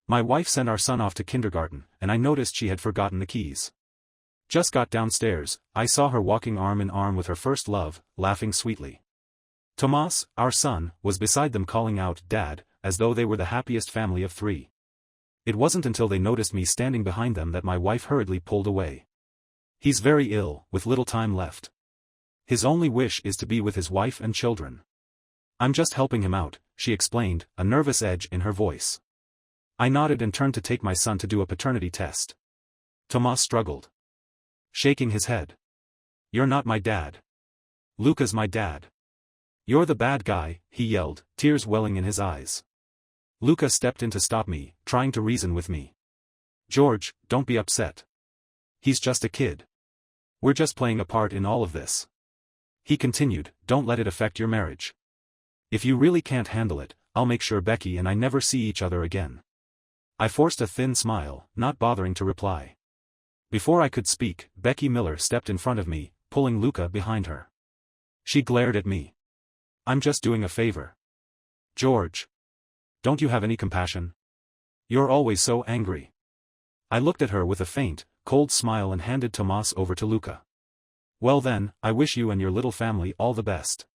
My wife sent our son off to kindergarten, and I noticed she had forgotten the keys. Just got downstairs, I saw her walking arm in arm with her first love, laughing sweetly. Tomas, our son, was beside them calling out, "Dad," as though they were the happiest family of three. It wasn't until they noticed me standing behind them that my wife hurriedly pulled away. "He's very ill, with little time left. His only wish is to be with his wife and children. I'm just helping him out," she explained, a nervous edge in her voice. I nodded and turned to take my son to do a paternity test. Tomas struggled, shaking his head. "You're not my dad. Luca's my dad." "You're the bad guy," he yelled, tears welling in his eyes. Luca stepped in to stop me, trying to reason with me. "George, don't be upset. He's just a kid. We're just playing a part in all of this." He continued, "Don't let it affect your marriage. If you really can't handle it, I'll make sure Becky and I never see each other again." I forced a thin smile, not bothering to reply. Before I could speak, Becky Miller stepped in front of me, pulling Luca behind her. She glared at me. "I'm just doing a favor. George. Don't you have any compassion? You're always so angry." I looked at her with a faint, cold smile and handed Tomas over to Luca. "Well then, I wish you and your little family all the best.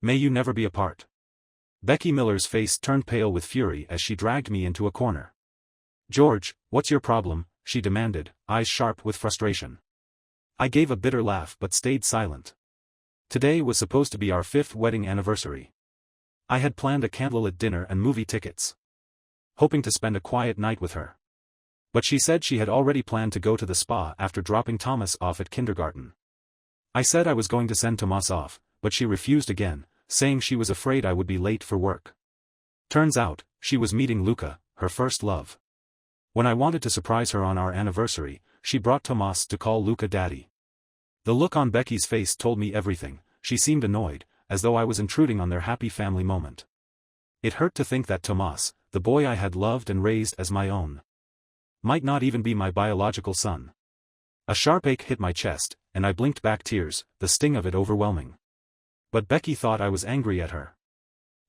May you never be apart." Becky Miller's face turned pale with fury as she dragged me into a corner. "George, what's your problem?" she demanded, eyes sharp with frustration. I gave a bitter laugh but stayed silent. Today was supposed to be our 5th wedding anniversary. I had planned a candlelit dinner and movie tickets, hoping to spend a quiet night with her. But she said she had already planned to go to the spa after dropping Thomas off at kindergarten. I said I was going to send Tomas off, but she refused again, saying she was afraid I would be late for work. Turns out, she was meeting Luca, her first love. When I wanted to surprise her on our anniversary, she brought Tomas to call Luca daddy. The look on Becky's face told me everything. She seemed annoyed, as though I was intruding on their happy family moment. It hurt to think that Tomas, the boy I had loved and raised as my own, might not even be my biological son. A sharp ache hit my chest, and I blinked back tears, the sting of it overwhelming. But Becky thought I was angry at her.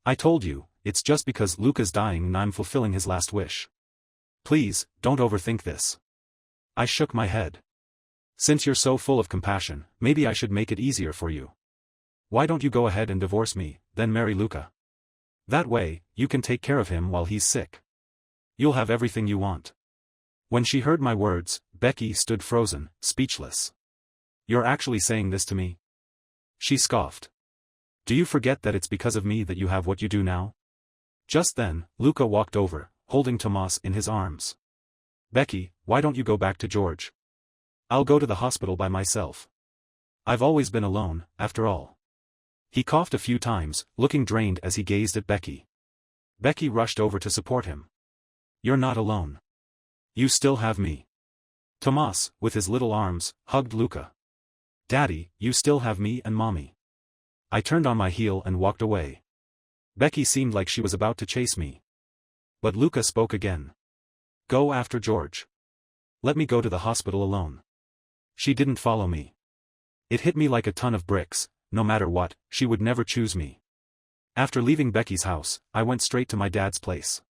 "I told you, it's just because Luca's dying and I'm fulfilling his last wish. Please, don't overthink this." I shook my head. "Since you're so full of compassion, maybe I should make it easier for you. Why don't you go ahead and divorce me, then marry Luca? That way, you can take care of him while he's sick. You'll have everything you want." When she heard my words, Becky stood frozen, speechless. "You're actually saying this to me?" She scoffed. "Do you forget that it's because of me that you have what you do now?" Just then, Luca walked over, holding Tomas in his arms. "Becky, why don't you go back to George? I'll go to the hospital by myself. I've always been alone, after all." He coughed a few times, looking drained as he gazed at Becky. Becky rushed over to support him. "You're not alone. You still have me." Tomas, with his little arms, hugged Luca. "Daddy, you still have me and Mommy." I turned on my heel and walked away. Becky seemed like she was about to chase me. But Luca spoke again. "Go after George. Let me go to the hospital alone." She didn't follow me. It hit me like a ton of bricks. No matter what, she would never choose me. After leaving Becky's house, I went straight to my dad's place.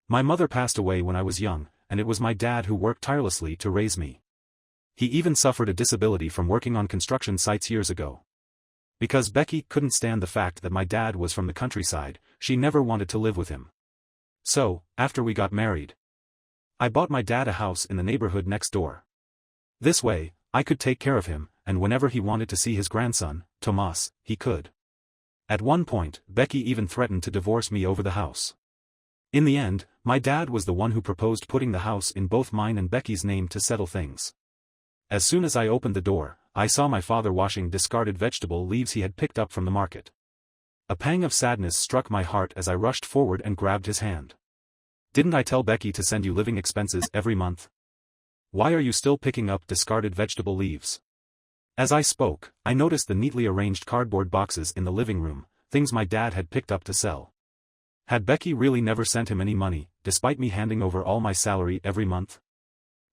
My mother passed away when I was young, and it was my dad who worked tirelessly to raise me. He even suffered a disability from working on construction sites years ago. Because Becky couldn't stand the fact that my dad was from the countryside, she never wanted to live with him. So, after we got married, I bought my dad a house in the neighborhood next door. This way, I could take care of him, and whenever he wanted to see his grandson, Tomas, he could. At one point, Becky even threatened to divorce me over the house. In the end, my dad was the one who proposed putting the house in both mine and Becky's name to settle things. As soon as I opened the door, I saw my father washing discarded vegetable leaves he had picked up from the market. A pang of sadness struck my heart as I rushed forward and grabbed his hand. "Didn't I tell Becky to send you living expenses every month? Why are you still picking up discarded vegetable leaves?" As I spoke, I noticed the neatly arranged cardboard boxes in the living room, things my dad had picked up to sell. Had Becky really never sent him any money, despite me handing over all my salary every month?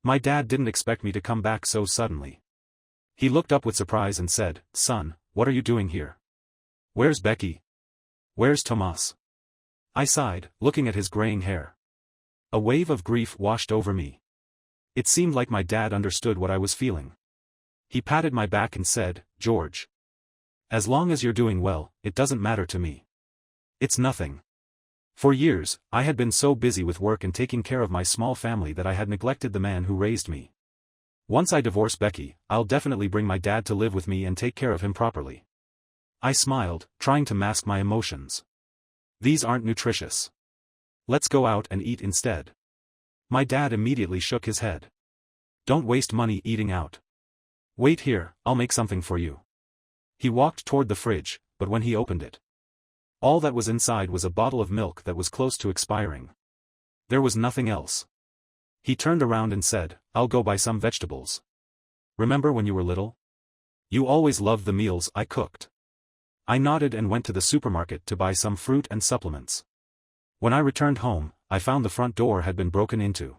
My dad didn't expect me to come back so suddenly. He looked up with surprise and said, "Son, what are you doing here? Where's Becky? Where's Tomas?" I sighed, looking at his graying hair. A wave of grief washed over me. It seemed like my dad understood what I was feeling. He patted my back and said, "George. As long as you're doing well, it doesn't matter to me. It's nothing." For years, I had been so busy with work and taking care of my small family that I had neglected the man who raised me. Once I divorce Becky, I'll definitely bring my dad to live with me and take care of him properly. I smiled, trying to mask my emotions. These aren't nutritious. Let's go out and eat instead. My dad immediately shook his head. Don't waste money eating out. Wait here, I'll make something for you. He walked toward the fridge, but when he opened it, all that was inside was a bottle of milk that was close to expiring. There was nothing else. He turned around and said, "I'll go buy some vegetables. Remember when you were little? You always loved the meals I cooked." I nodded and went to the supermarket to buy some fruit and supplements. When I returned home, I found the front door had been broken into.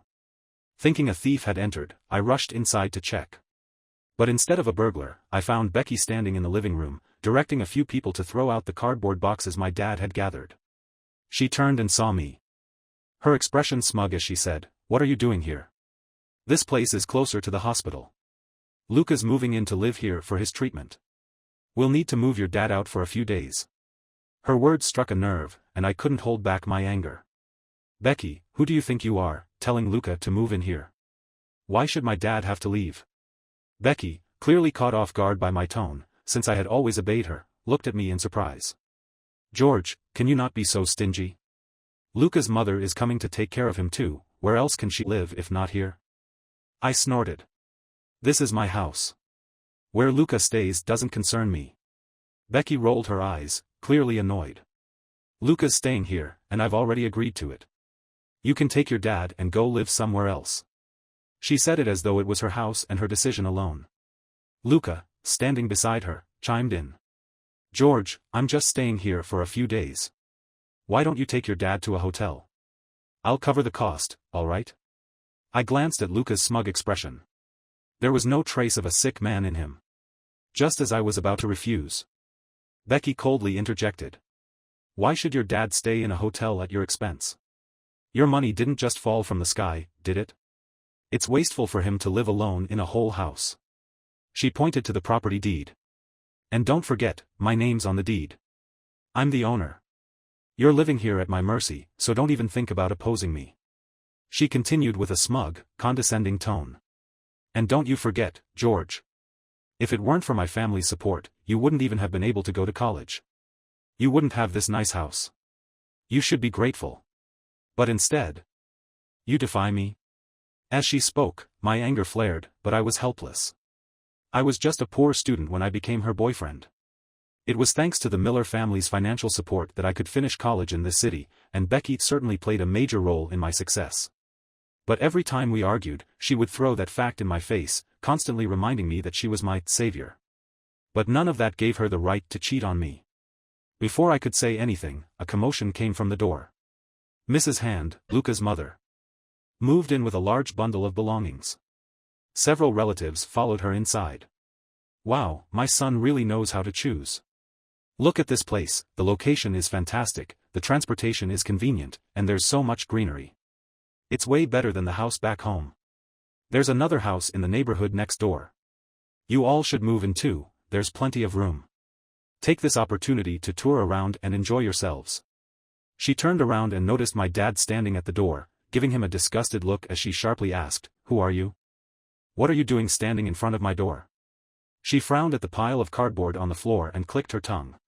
Thinking a thief had entered, I rushed inside to check. But instead of a burglar, I found Becky standing in the living room, directing a few people to throw out the cardboard boxes my dad had gathered. She turned and saw me. Her expression smug as she said, "What are you doing here? This place is closer to the hospital. Luca's moving in to live here for his treatment. We'll need to move your dad out for a few days." Her words struck a nerve, and I couldn't hold back my anger. "Becky, who do you think you are, telling Luca to move in here? Why should my dad have to leave?" Becky, clearly caught off guard by my tone, since I had always obeyed her, looked at me in surprise. "George, can you not be so stingy? Luca's mother is coming to take care of him too, where else can she live if not here?" I snorted. "This is my house. Where Luca stays doesn't concern me." Becky rolled her eyes, clearly annoyed. "Luca's staying here, and I've already agreed to it. You can take your dad and go live somewhere else." She said it as though it was her house and her decision alone. Luca, standing beside her, chimed in. "George, I'm just staying here for a few days. Why don't you take your dad to a hotel? I'll cover the cost, all right?" I glanced at Luca's smug expression. There was no trace of a sick man in him. Just as I was about to refuse, Becky coldly interjected. "Why should your dad stay in a hotel at your expense? Your money didn't just fall from the sky, did it? It's wasteful for him to live alone in a whole house." She pointed to the property deed. "And don't forget, my name's on the deed. I'm the owner. You're living here at my mercy, so don't even think about opposing me." She continued with a smug, condescending tone. "And don't you forget, George. If it weren't for my family's support, you wouldn't even have been able to go to college. You wouldn't have this nice house. You should be grateful. But instead, you defy me." As she spoke, my anger flared, but I was helpless. I was just a poor student when I became her boyfriend. It was thanks to the Miller family's financial support that I could finish college in this city, and Becky certainly played a major role in my success. But every time we argued, she would throw that fact in my face, constantly reminding me that she was my savior. But none of that gave her the right to cheat on me. Before I could say anything, a commotion came from the door. Mrs. Hand, Luca's mother, moved in with a large bundle of belongings. Several relatives followed her inside. "Wow, my son really knows how to choose. Look at this place, the location is fantastic, the transportation is convenient, and there's so much greenery. It's way better than the house back home. There's another house in the neighborhood next door. You all should move in too, there's plenty of room. Take this opportunity to tour around and enjoy yourselves." She turned around and noticed my dad standing at the door, giving him a disgusted look as she sharply asked, "Who are you? What are you doing standing in front of my door?" She frowned at the pile of cardboard on the floor and clicked her tongue.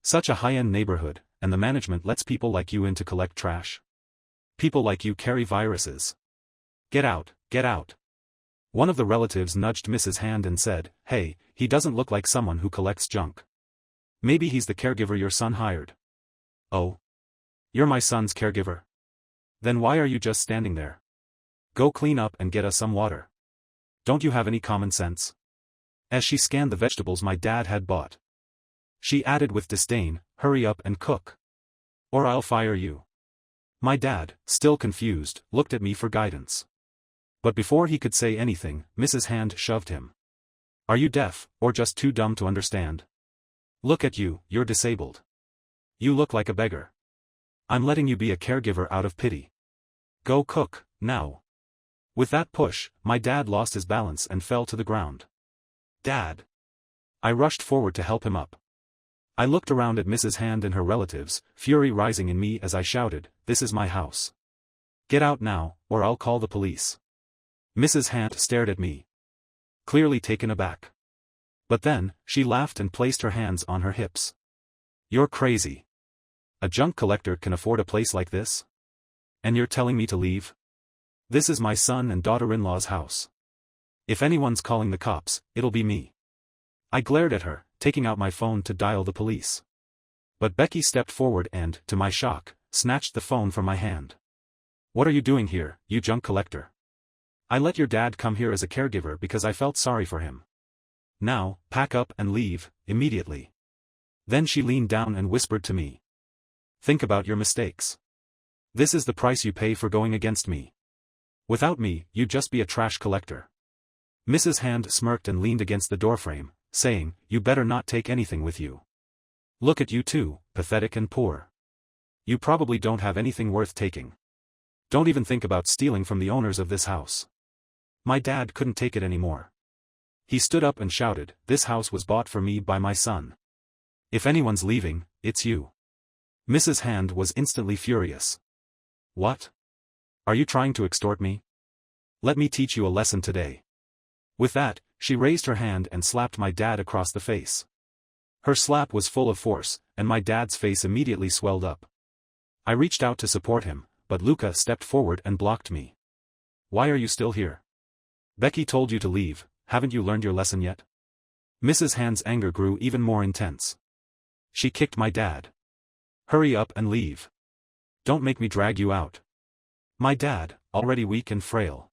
"Such a high-end neighborhood, and the management lets people like you in to collect trash? People like you carry viruses. Get out, get out." One of the relatives nudged Mrs. Hand and said, "Hey, he doesn't look like someone who collects junk. Maybe he's the caregiver your son hired." "Oh? You're my son's caregiver? Then why are you just standing there? Go clean up and get us some water. Don't you have any common sense?" As she scanned the vegetables my dad had bought, she added with disdain, "Hurry up and cook. Or I'll fire you." My dad, still confused, looked at me for guidance. But before he could say anything, Mrs. Hand shoved him. "Are you deaf, or just too dumb to understand? Look at you, you're disabled. You look like a beggar. I'm letting you be a caregiver out of pity. Go cook, now. With that push, my dad lost his balance and fell to the ground. Dad! I rushed forward to help him up. I looked around at Mrs. Hand and her relatives, fury rising in me as I shouted, "This is my house. Get out now, or I'll call the police." Mrs. Hand stared at me, clearly taken aback. But then, she laughed and placed her hands on her hips. "You're crazy. A junk collector can afford a place like this? And you're telling me to leave? This is my son and daughter-in-law's house. If anyone's calling the cops, it'll be me." I glared at her, taking out my phone to dial the police. But Becky stepped forward and, to my shock, snatched the phone from my hand. "What are you doing here, you junk collector? I let your dad come here as a caregiver because I felt sorry for him. Now, pack up and leave, immediately." Then she leaned down and whispered to me. "Think about your mistakes. This is the price you pay for going against me. Without me, you'd just be a trash collector." Mrs. Hand smirked and leaned against the doorframe, saying, "You better not take anything with you. Look at you two, pathetic and poor. You probably don't have anything worth taking. Don't even think about stealing from the owners of this house." My dad couldn't take it anymore. He stood up and shouted, "This house was bought for me by my son. If anyone's leaving, it's you." Mrs. Hand was instantly furious. "What? Are you trying to extort me? Let me teach you a lesson today." With that, she raised her hand and slapped my dad across the face. Her slap was full of force, and my dad's face immediately swelled up. I reached out to support him, but Luca stepped forward and blocked me. "Why are you still here? Becky told you to leave, haven't you learned your lesson yet?" Mrs. Hand's anger grew even more intense. She kicked my dad. "Hurry up and leave. Don't make me drag you out." My dad, already weak and frail,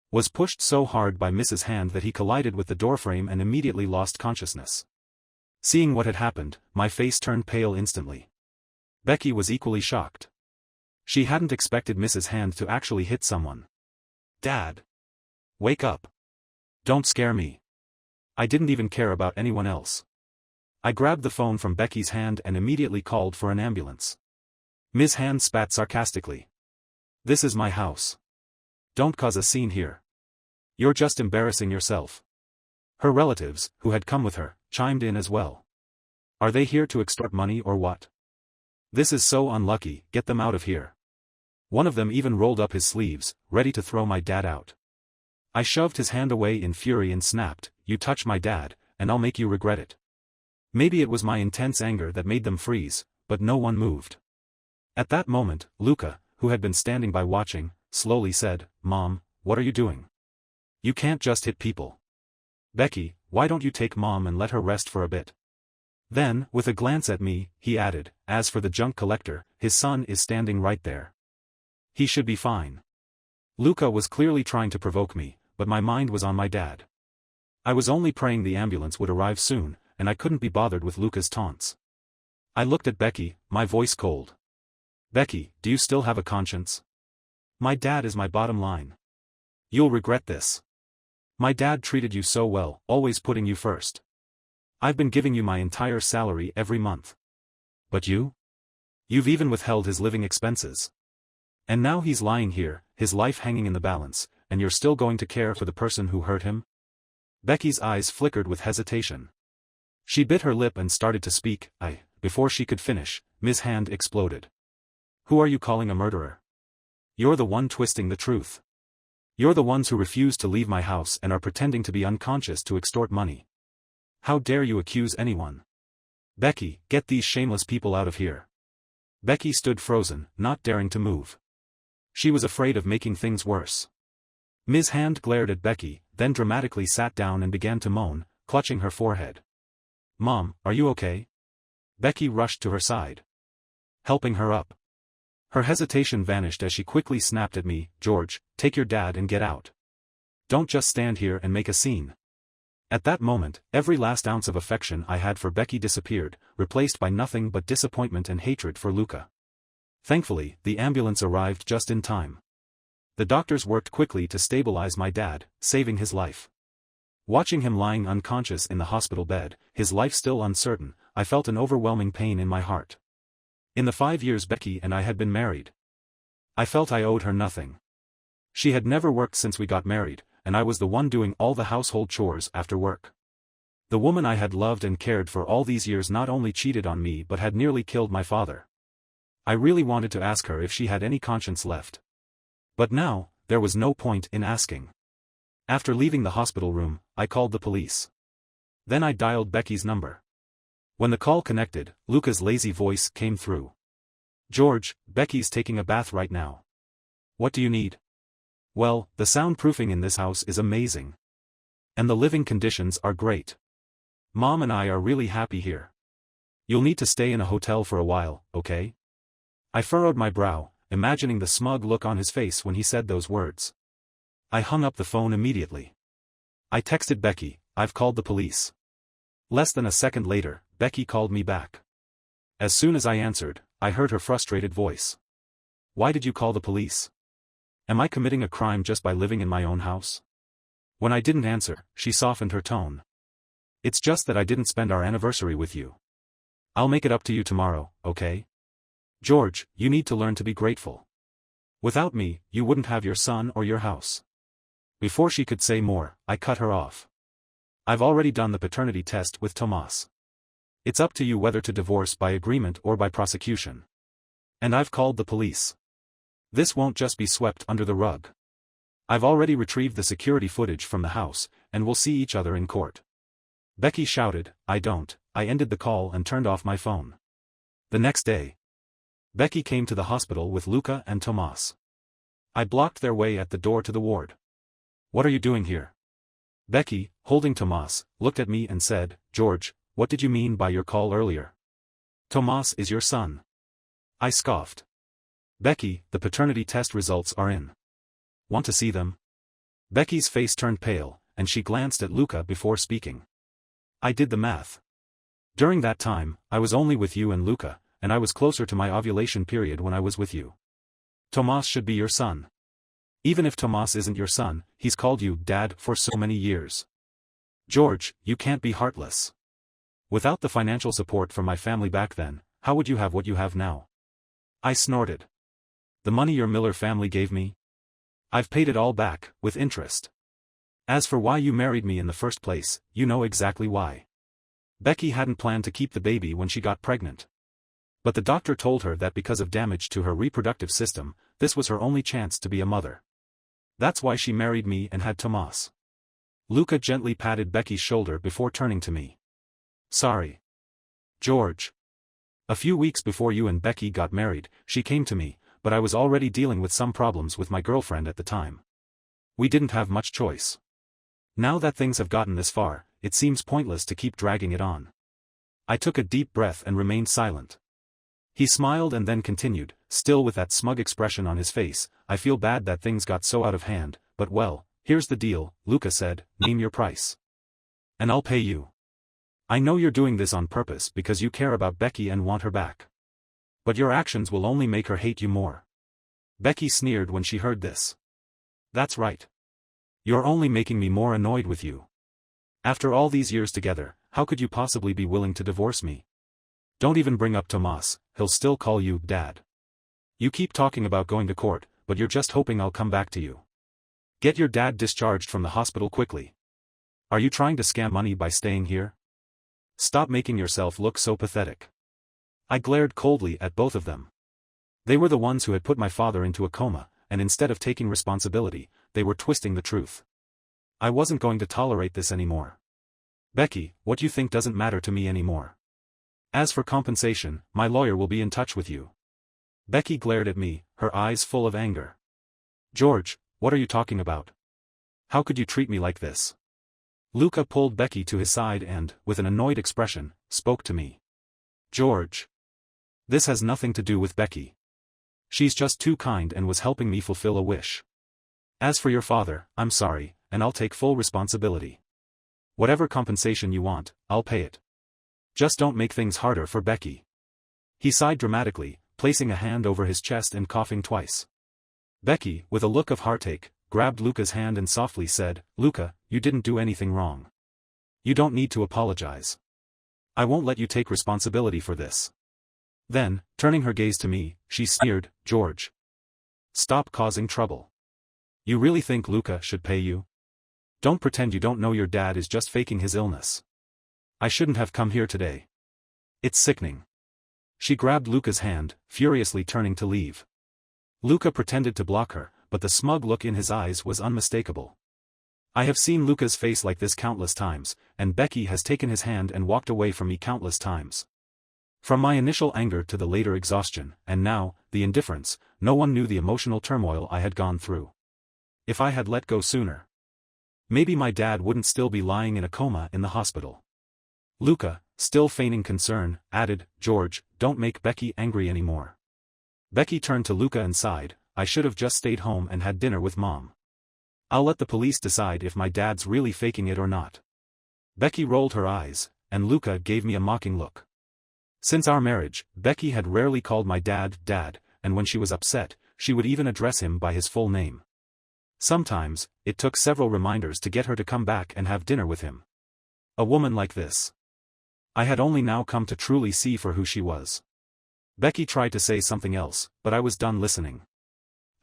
was pushed so hard by Mrs. Hand that he collided with the doorframe and immediately lost consciousness. Seeing what had happened, my face turned pale instantly. Becky was equally shocked. She hadn't expected Mrs. Hand to actually hit someone. "Dad! Wake up. Don't scare me. I didn't even care about anyone else." I grabbed the phone from Becky's hand and immediately called for an ambulance. Ms. Hand spat sarcastically. "This is my house. Don't cause a scene here. You're just embarrassing yourself." Her relatives, who had come with her, chimed in as well. "Are they here to extort money or what? This is so unlucky, get them out of here." One of them even rolled up his sleeves, ready to throw my dad out. I shoved his hand away in fury and snapped, "You touch my dad, and I'll make you regret it." Maybe it was my intense anger that made them freeze, but no one moved. At that moment, Luca, who had been standing by watching, slowly said, "Mom, what are you doing? You can't just hit people. Becky, why don't you take Mom and let her rest for a bit?" Then, with a glance at me, he added, "As for the junk collector, his son is standing right there. He should be fine." Luca was clearly trying to provoke me, but my mind was on my dad. I was only praying the ambulance would arrive soon, and I couldn't be bothered with Luca's taunts. I looked at Becky, my voice cold. "Becky, do you still have a conscience? My dad is my bottom line. You'll regret this. My dad treated you so well, always putting you first. I've been giving you my entire salary every month. But you? You've even withheld his living expenses. And now he's lying here, his life hanging in the balance, and you're still going to care for the person who hurt him?" Becky's eyes flickered with hesitation. She bit her lip and started to speak. Before she could finish, Ms. Hand exploded. "Who are you calling a murderer? You're the one twisting the truth. You're the ones who refuse to leave my house and are pretending to be unconscious to extort money. How dare you accuse anyone? Becky, get these shameless people out of here." Becky stood frozen, not daring to move. She was afraid of making things worse. Ms. Hand glared at Becky, then dramatically sat down and began to moan, clutching her forehead. "Mom, are you okay?" Becky rushed to her side, helping her up. Her hesitation vanished as she quickly snapped at me, "George, take your dad and get out. Don't just stand here and make a scene." At that moment, every last ounce of affection I had for Becky disappeared, replaced by nothing but disappointment and hatred for Luca. Thankfully, the ambulance arrived just in time. The doctors worked quickly to stabilize my dad, saving his life. Watching him lying unconscious in the hospital bed, his life still uncertain, I felt an overwhelming pain in my heart. In the 5 years Becky and I had been married, I felt I owed her nothing. She had never worked since we got married, and I was the one doing all the household chores after work. The woman I had loved and cared for all these years not only cheated on me but had nearly killed my father. I really wanted to ask her if she had any conscience left. But now, there was no point in asking. After leaving the hospital room, I called the police. Then I dialed Becky's number. When the call connected, Luca's lazy voice came through. "George, Becky's taking a bath right now. What do you need?" "Well, the soundproofing in this house is amazing. And the living conditions are great. Mom and I are really happy here. You'll need to stay in a hotel for a while, okay?" I furrowed my brow, imagining the smug look on his face when he said those words. I hung up the phone immediately. I texted Becky, "I've called the police." Less than a second later, Becky called me back. As soon as I answered, I heard her frustrated voice. "Why did you call the police? Am I committing a crime just by living in my own house?" When I didn't answer, she softened her tone. "It's just that I didn't spend our anniversary with you. I'll make it up to you tomorrow, okay? George, you need to learn to be grateful. Without me, you wouldn't have your son or your house." Before she could say more, I cut her off. "I've already done the paternity test with Tomas. It's up to you whether to divorce by agreement or by prosecution. And I've called the police. This won't just be swept under the rug. I've already retrieved the security footage from the house, and we'll see each other in court." Becky shouted, "I don't." I ended the call and turned off my phone. The next day, Becky came to the hospital with Luca and Tomas. I blocked their way at the door to the ward. "What are you doing here?" Becky, holding Tomas, looked at me and said, "George, what did you mean by your call earlier? Tomas is your son." I scoffed. "Becky, the paternity test results are in. Want to see them?" Becky's face turned pale, and she glanced at Luca before speaking. I did the math. During that time, I was only with you and Luca, and I was closer to my ovulation period when I was with you. Tomas should be your son. Even if Tomas isn't your son, he's called you Dad for so many years. George, you can't be heartless. Without the financial support from my family back then, how would you have what you have now?" I snorted. "The money your Miller family gave me? I've paid it all back, with interest. As for why you married me in the first place, you know exactly why. Becky hadn't planned to keep the baby when she got pregnant. But the doctor told her that because of damage to her reproductive system, this was her only chance to be a mother. That's why she married me and had Tomas." Luca gently patted Becky's shoulder before turning to me. "Sorry. George. A few weeks before you and Becky got married, she came to me, but I was already dealing with some problems with my girlfriend at the time. We didn't have much choice. Now that things have gotten this far, it seems pointless to keep dragging it on." I took a deep breath and remained silent. He smiled and then continued, still with that smug expression on his face, "I feel bad that things got so out of hand, but well, here's the deal," Luca said, "name your price. And I'll pay you. I know you're doing this on purpose because you care about Becky and want her back. But your actions will only make her hate you more." Becky sneered when she heard this. "That's right. You're only making me more annoyed with you. After all these years together, how could you possibly be willing to divorce me? Don't even bring up Tomas, he'll still call you Dad. You keep talking about going to court, but you're just hoping I'll come back to you. Get your dad discharged from the hospital quickly. Are you trying to scam money by staying here? Stop making yourself look so pathetic." I glared coldly at both of them. They were the ones who had put my father into a coma, and instead of taking responsibility, they were twisting the truth. I wasn't going to tolerate this anymore. "Becky, what you think doesn't matter to me anymore. As for compensation, my lawyer will be in touch with you." Becky glared at me, her eyes full of anger. "George, what are you talking about? How could you treat me like this?" Luca pulled Becky to his side and, with an annoyed expression, spoke to me. "George. This has nothing to do with Becky. She's just too kind and was helping me fulfill a wish. As for your father, I'm sorry, and I'll take full responsibility. Whatever compensation you want, I'll pay it. Just don't make things harder for Becky." He sighed dramatically, placing a hand over his chest and coughing twice. Becky, with a look of heartache, grabbed Luca's hand and softly said, "Luca, you didn't do anything wrong. You don't need to apologize. I won't let you take responsibility for this." Then, turning her gaze to me, she sneered, "George. stop causing trouble. You really think Luca should pay you? Don't pretend you don't know your dad is just faking his illness. I shouldn't have come here today. It's sickening. She grabbed Luca's hand, furiously turning to leave. Luca pretended to block her, but the smug look in his eyes was unmistakable. I have seen Luca's face like this countless times, and Becky has taken his hand and walked away from me countless times. From my initial anger to the later exhaustion, and now, the indifference, no one knew the emotional turmoil I had gone through. If I had let go sooner, maybe my dad wouldn't still be lying in a coma in the hospital. Luca, still feigning concern, added, "George, don't make Becky angry anymore." Becky turned to Luca and sighed, "I should have just stayed home and had dinner with Mom. I'll let the police decide if my dad's really faking it or not." Becky rolled her eyes, and Luca gave me a mocking look. Since our marriage, Becky had rarely called my dad, Dad, and when she was upset, she would even address him by his full name. Sometimes, it took several reminders to get her to come back and have dinner with him. A woman like this. I had only now come to truly see for who she was. Becky tried to say something else, but I was done listening.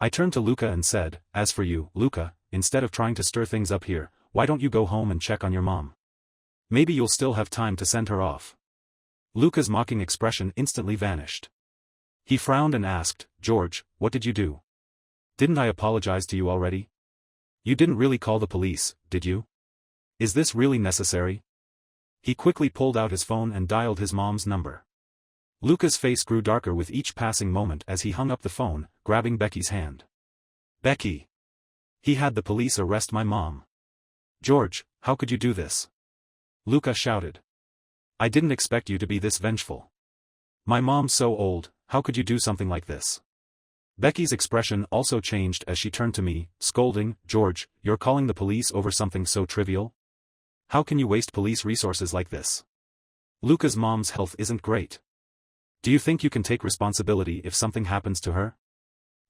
I turned to Luca and said, "As for you, Luca, instead of trying to stir things up here, why don't you go home and check on your mom? Maybe you'll still have time to send her off." Luca's mocking expression instantly vanished. He frowned and asked, "George, what did you do? Didn't I apologize to you already? You didn't really call the police, did you? Is this really necessary?" He quickly pulled out his phone and dialed his mom's number. Luca's face grew darker with each passing moment as he hung up the phone, grabbing Becky's hand. "Becky! He had the police arrest my mom. George, how could you do this?" Luca shouted. "I didn't expect you to be this vengeful. My mom's so old, how could you do something like this?" Becky's expression also changed as she turned to me, scolding, "George, you're calling the police over something so trivial? How can you waste police resources like this? Luca's mom's health isn't great. Do you think you can take responsibility if something happens to her?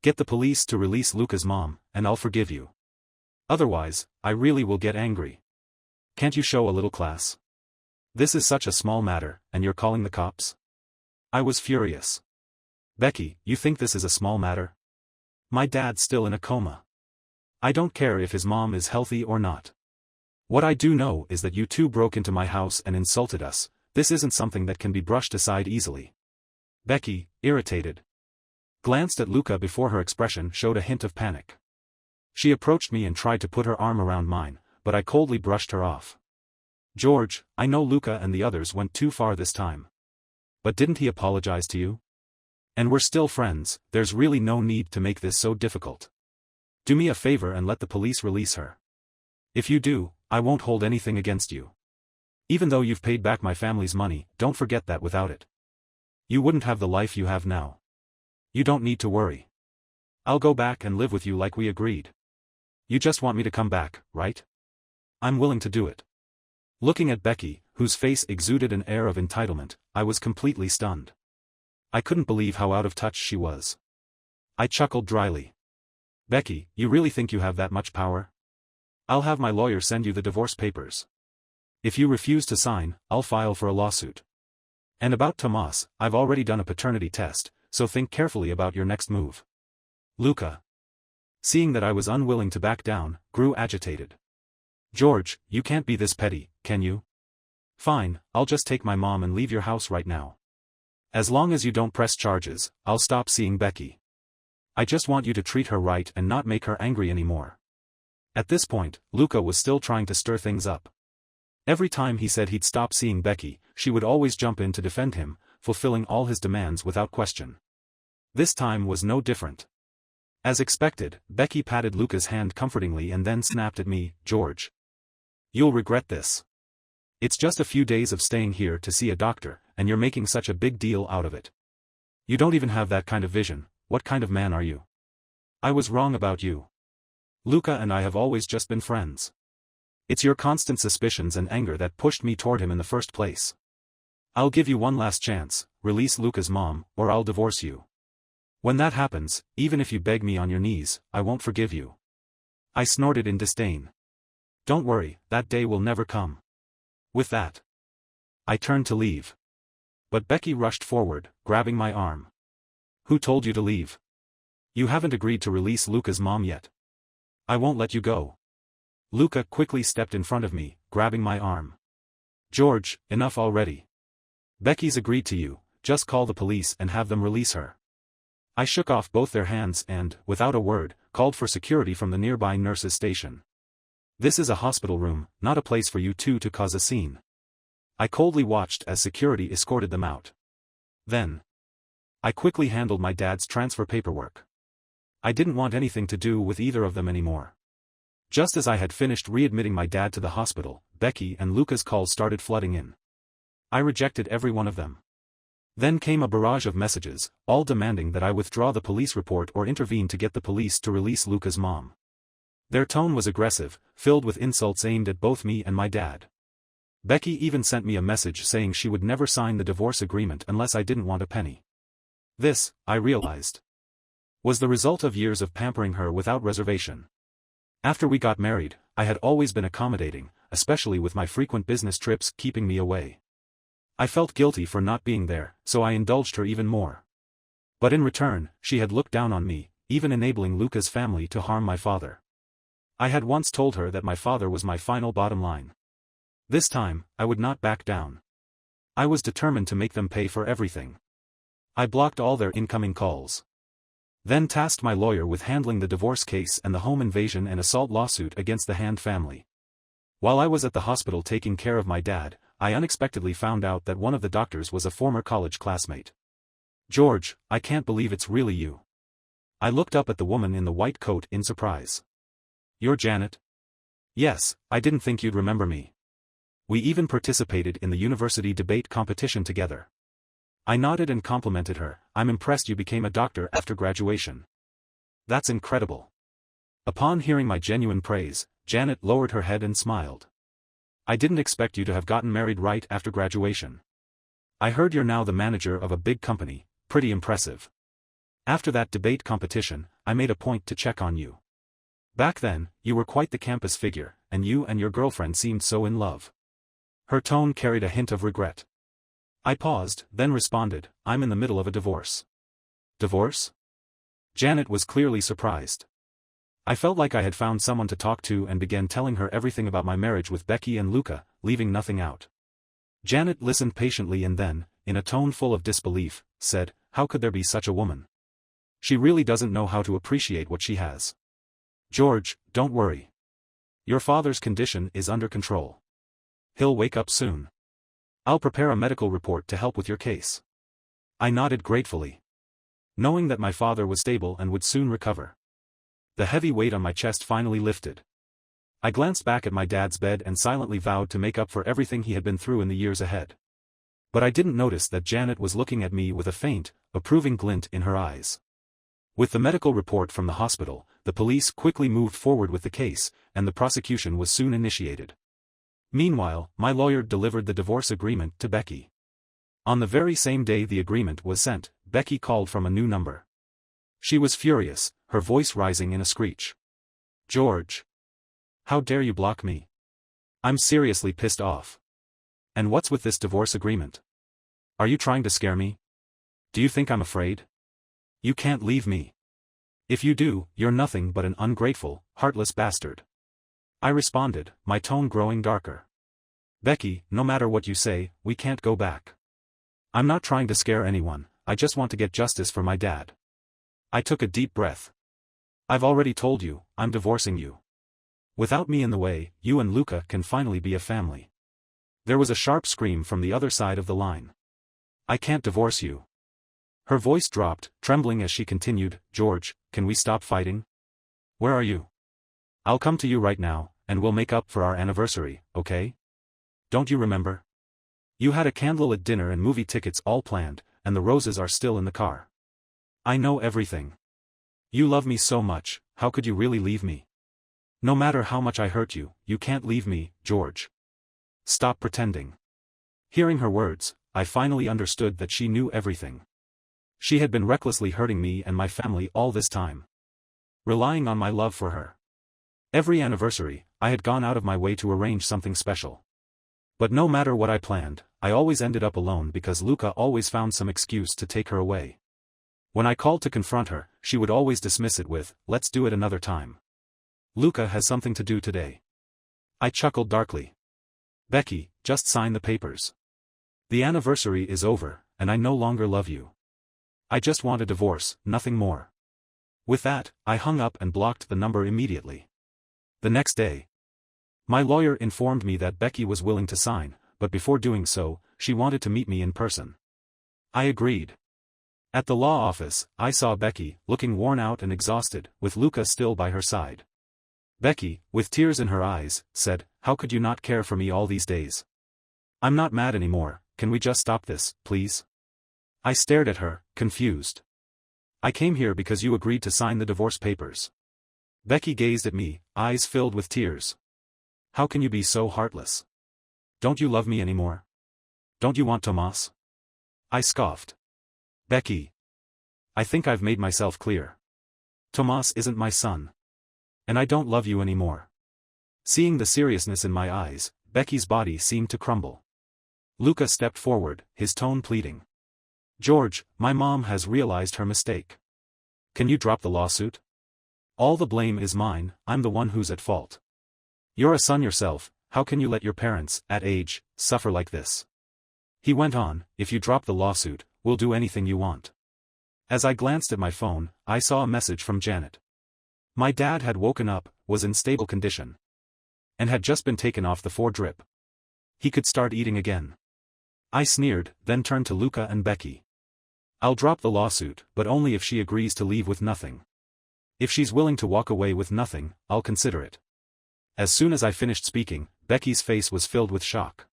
Get the police to release Luca's mom, and I'll forgive you. Otherwise, I really will get angry. Can't you show a little class? This is such a small matter, and you're calling the cops?" I was furious. "Becky, you think this is a small matter? My dad's still in a coma. I don't care if his mom is healthy or not. What I do know is that you two broke into my house and insulted us. This isn't something that can be brushed aside easily." Becky, irritated, glanced at Luca before her expression showed a hint of panic. She approached me and tried to put her arm around mine, but I coldly brushed her off. "George, I know Luca and the others went too far this time. But didn't he apologize to you? And we're still friends, there's really no need to make this so difficult. Do me a favor and let the police release her. If you do, I won't hold anything against you. Even though you've paid back my family's money, don't forget that without it, you wouldn't have the life you have now. You don't need to worry. I'll go back and live with you like we agreed. You just want me to come back, right? I'm willing to do it." Looking at Becky, whose face exuded an air of entitlement, I was completely stunned. I couldn't believe how out of touch she was. I chuckled dryly. "Becky, you really think you have that much power? I'll have my lawyer send you the divorce papers. If you refuse to sign, I'll file for a lawsuit. And about Tomas, I've already done a paternity test, so think carefully about your next move." Luca, seeing that I was unwilling to back down, grew agitated. "George, you can't be this petty, can you? Fine, I'll just take my mom and leave your house right now. As long as you don't press charges, I'll stop seeing Becky. I just want you to treat her right and not make her angry anymore." At this point, Luca was still trying to stir things up. Every time he said he'd stop seeing Becky, she would always jump in to defend him, fulfilling all his demands without question. This time was no different. As expected, Becky patted Luca's hand comfortingly and then snapped at me, "George, you'll regret this. It's just a few days of staying here to see a doctor, and you're making such a big deal out of it. You don't even have that kind of vision. What kind of man are you? I was wrong about you. Luca and I have always just been friends. It's your constant suspicions and anger that pushed me toward him in the first place. I'll give you one last chance, release Luca's mom, or I'll divorce you. When that happens, even if you beg me on your knees, I won't forgive you." I snorted in disdain. "Don't worry, that day will never come." With that, I turned to leave. But Becky rushed forward, grabbing my arm. "Who told you to leave? You haven't agreed to release Luca's mom yet. I won't let you go. Luca quickly stepped in front of me, grabbing my arm. George, enough already. Becky's agreed to you, just call the police and have them release her. I shook off both their hands and, without a word, called for security from the nearby nurses' station. This is a hospital room, not a place for you two to cause a scene. I coldly watched as security escorted them out. Then, I quickly handled my dad's transfer paperwork. I didn't want anything to do with either of them anymore. Just as I had finished readmitting my dad to the hospital, Becky and Luca's calls started flooding in. I rejected every one of them. Then came a barrage of messages, all demanding that I withdraw the police report or intervene to get the police to release Luca's mom. Their tone was aggressive, filled with insults aimed at both me and my dad. Becky even sent me a message saying she would never sign the divorce agreement unless I didn't want a penny. This, I realized, was the result of years of pampering her without reservation. After we got married, I had always been accommodating, especially with my frequent business trips keeping me away. I felt guilty for not being there, so I indulged her even more. But in return, she had looked down on me, even enabling Luca's family to harm my father. I had once told her that my father was my final bottom line. This time, I would not back down. I was determined to make them pay for everything. I blocked all their incoming calls. Then tasked my lawyer with handling the divorce case and the home invasion and assault lawsuit against the Hand family. While I was at the hospital taking care of my dad, I unexpectedly found out that one of the doctors was a former college classmate. George, I can't believe it's really you. I looked up at the woman in the white coat in surprise. You're Janet? Yes, I didn't think you'd remember me. We even participated in the university debate competition together. I nodded and complimented her. I'm impressed you became a doctor after graduation. That's incredible. Upon hearing my genuine praise, Janet lowered her head and smiled. I didn't expect you to have gotten married right after graduation. I heard you're now the manager of a big company, pretty impressive. After that debate competition, I made a point to check on you. Back then, you were quite the campus figure, and you and your girlfriend seemed so in love. Her tone carried a hint of regret. I paused, then responded, I'm in the middle of a divorce. Divorce? Janet was clearly surprised. I felt like I had found someone to talk to and began telling her everything about my marriage with Becky and Luca, leaving nothing out. Janet listened patiently and then, in a tone full of disbelief, said, how could there be such a woman? She really doesn't know how to appreciate what she has. George, don't worry. Your father's condition is under control. He'll wake up soon. I'll prepare a medical report to help with your case. I nodded gratefully, knowing that my father was stable and would soon recover. The heavy weight on my chest finally lifted. I glanced back at my dad's bed and silently vowed to make up for everything he had been through in the years ahead. But I didn't notice that Janet was looking at me with a faint, approving glint in her eyes. With the medical report from the hospital, the police quickly moved forward with the case, and the prosecution was soon initiated. Meanwhile, my lawyer delivered the divorce agreement to Becky. On the very same day the agreement was sent, Becky called from a new number. She was furious, her voice rising in a screech. George! How dare you block me? I'm seriously pissed off. And what's with this divorce agreement? Are you trying to scare me? Do you think I'm afraid? You can't leave me. If you do, you're nothing but an ungrateful, heartless bastard. I responded, my tone growing darker. Becky, no matter what you say, we can't go back. I'm not trying to scare anyone, I just want to get justice for my dad. I took a deep breath. I've already told you, I'm divorcing you. Without me in the way, you and Luca can finally be a family. There was a sharp scream from the other side of the line. I can't divorce you. Her voice dropped, trembling as she continued, George, can we stop fighting? Where are you? I'll come to you right now, and we'll make up for our anniversary, okay? Don't you remember? You had a candlelit dinner and movie tickets all planned, and the roses are still in the car. I know everything. You love me so much, how could you really leave me? No matter how much I hurt you, you can't leave me, George. Stop pretending. Hearing her words, I finally understood that she knew everything. She had been recklessly hurting me and my family all this time, relying on my love for her. Every anniversary, I had gone out of my way to arrange something special. But no matter what I planned, I always ended up alone because Luca always found some excuse to take her away. When I called to confront her, she would always dismiss it with, "Let's do it another time. Luca has something to do today." I chuckled darkly. "Becky, just sign the papers. The anniversary is over, and I no longer love you. I just want a divorce, nothing more." With that, I hung up and blocked the number immediately. The next day, my lawyer informed me that Becky was willing to sign, but before doing so, she wanted to meet me in person. I agreed. At the law office, I saw Becky, looking worn out and exhausted, with Luca still by her side. Becky, with tears in her eyes, said, "How could you not care for me all these days? I'm not mad anymore, can we just stop this, please?" I stared at her, confused. "I came here because you agreed to sign the divorce papers." Becky gazed at me, eyes filled with tears. "How can you be so heartless? Don't you love me anymore? Don't you want Tomas?" I scoffed. "Becky, I think I've made myself clear. Tomas isn't my son. And I don't love you anymore." Seeing the seriousness in my eyes, Becky's body seemed to crumble. Luca stepped forward, his tone pleading. "George, my mom has realized her mistake. Can you drop the lawsuit? All the blame is mine, I'm the one who's at fault. You're a son yourself, how can you let your parents, at age, suffer like this?" He went on, "If you drop the lawsuit, we'll do anything you want." As I glanced at my phone, I saw a message from Janet. My dad had woken up, was in stable condition, and had just been taken off the 4-drip. He could start eating again. I sneered, then turned to Luca and Becky. "I'll drop the lawsuit, but only if she agrees to leave with nothing. If she's willing to walk away with nothing, I'll consider it." As soon as I finished speaking, Becky's face was filled with shock.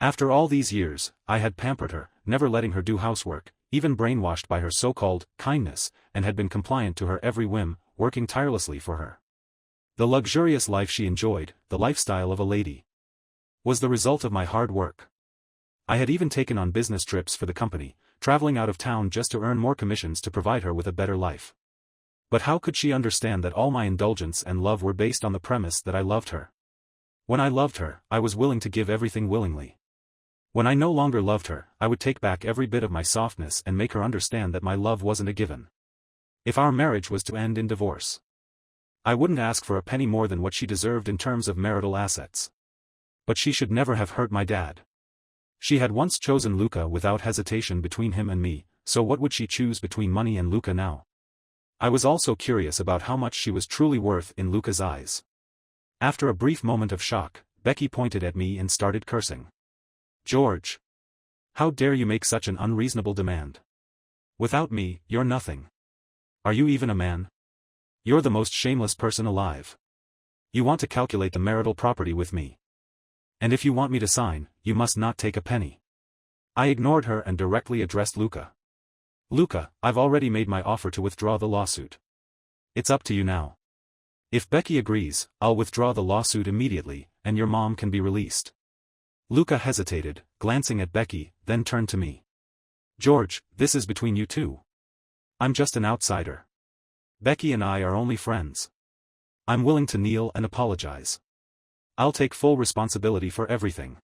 After all these years, I had pampered her, never letting her do housework, even brainwashed by her so-called kindness, and had been compliant to her every whim, working tirelessly for her. The luxurious life she enjoyed, the lifestyle of a lady, was the result of my hard work. I had even taken on business trips for the company, traveling out of town just to earn more commissions to provide her with a better life. But how could she understand that all my indulgence and love were based on the premise that I loved her? When I loved her, I was willing to give everything willingly. When I no longer loved her, I would take back every bit of my softness and make her understand that my love wasn't a given. If our marriage was to end in divorce, I wouldn't ask for a penny more than what she deserved in terms of marital assets. But she should never have hurt my dad. She had once chosen Luca without hesitation between him and me, so what would she choose between money and Luca now? I was also curious about how much she was truly worth in Luca's eyes. After a brief moment of shock, Becky pointed at me and started cursing. "George! How dare you make such an unreasonable demand? Without me, you're nothing. Are you even a man? You're the most shameless person alive. You want to calculate the marital property with me. And if you want me to sign, you must not take a penny." I ignored her and directly addressed Luca. "Luca, I've already made my offer to withdraw the lawsuit. It's up to you now. If Becky agrees, I'll withdraw the lawsuit immediately, and your mom can be released." Luca hesitated, glancing at Becky, then turned to me. "George, this is between you two. I'm just an outsider. Becky and I are only friends. I'm willing to kneel and apologize. I'll take full responsibility for everything.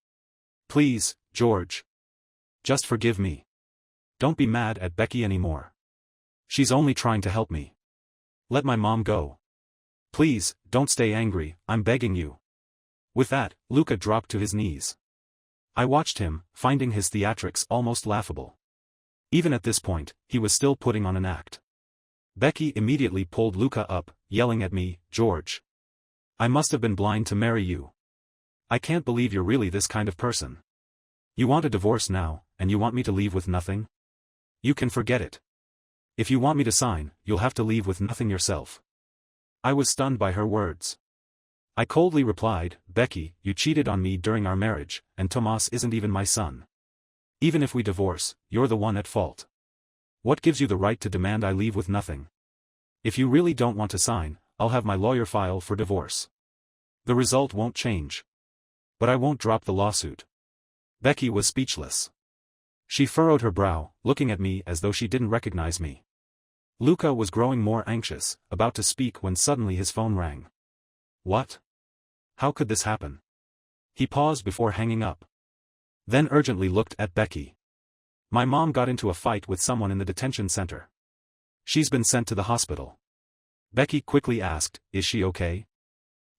Please, George. Just forgive me. Don't be mad at Becky anymore. She's only trying to help me. Let my mom go. Please, don't stay angry, I'm begging you." With that, Luca dropped to his knees. I watched him, finding his theatrics almost laughable. Even at this point, he was still putting on an act. Becky immediately pulled Luca up, yelling at me, "George! I must have been blind to marry you. I can't believe you're really this kind of person. You want a divorce now, and you want me to leave with nothing? You can forget it. If you want me to sign, you'll have to leave with nothing yourself." I was stunned by her words. I coldly replied, "Becky, you cheated on me during our marriage, and Tomas isn't even my son. Even if we divorce, you're the one at fault. What gives you the right to demand I leave with nothing? If you really don't want to sign, I'll have my lawyer file for divorce. The result won't change. But I won't drop the lawsuit." Becky was speechless. She furrowed her brow, looking at me as though she didn't recognize me. Luca was growing more anxious, about to speak when suddenly his phone rang. "What? How could this happen?" He paused before hanging up. Then urgently looked at Becky. "My mom got into a fight with someone in the detention center. She's been sent to the hospital. Becky quickly asked, is she okay?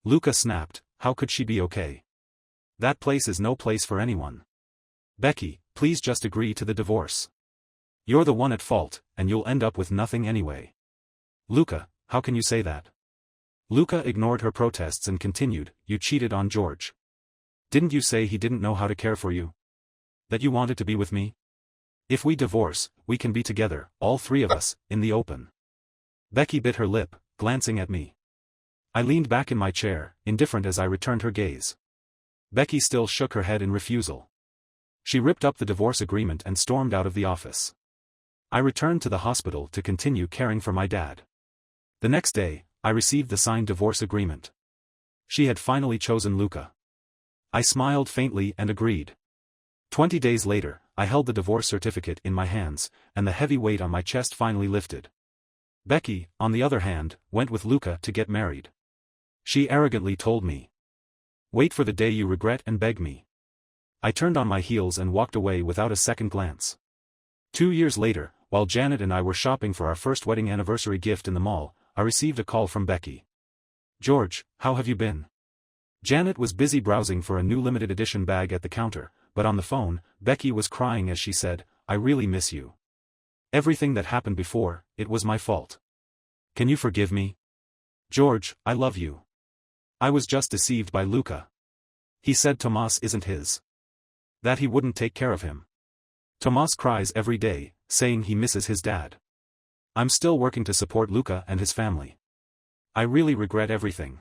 Luca snapped, how could she be okay? That place is no place for anyone. Becky, please just agree to the divorce. You're the one at fault, and you'll end up with nothing anyway. Luca, how can you say that? Luca ignored her protests and continued, you cheated on George. Didn't you say he didn't know how to care for you? That you wanted to be with me? If we divorce, we can be together, all three of us, in the open. Becky bit her lip, glancing at me. I leaned back in my chair, indifferent as I returned her gaze. Becky still shook her head in refusal. She ripped up the divorce agreement and stormed out of the office. I returned to the hospital to continue caring for my dad. The next day, I received the signed divorce agreement. She had finally chosen Luca. I smiled faintly and agreed. 20 days later, I held the divorce certificate in my hands, and the heavy weight on my chest finally lifted. Becky, on the other hand, went with Luca to get married. She arrogantly told me, wait for the day you regret and beg me. I turned on my heels and walked away without a second glance. 2 years later, while Janet and I were shopping for our first wedding anniversary gift in the mall, I received a call from Becky. George, how have you been? Janet was busy browsing for a new limited edition bag at the counter, but on the phone, Becky was crying as she said, I really miss you. Everything that happened before, it was my fault. Can you forgive me? George, I love you. I was just deceived by Luca. He said Tomas isn't his. That he wouldn't take care of him. Tomas cries every day, saying he misses his dad. I'm still working to support Luca and his family. I really regret everything.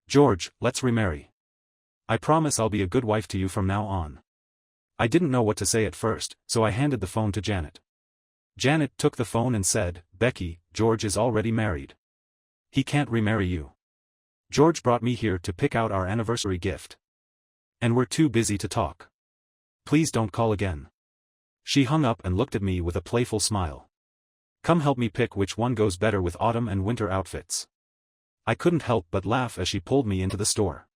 George, let's remarry. I promise I'll be a good wife to you from now on. I didn't know what to say at first, so I handed the phone to Janet. Janet took the phone and said, Becky, George is already married. He can't remarry you. George brought me here to pick out our anniversary gift. And we're too busy to talk. Please don't call again. She hung up and looked at me with a playful smile. Come help me pick which one goes better with autumn and winter outfits. I couldn't help but laugh as she pulled me into the store.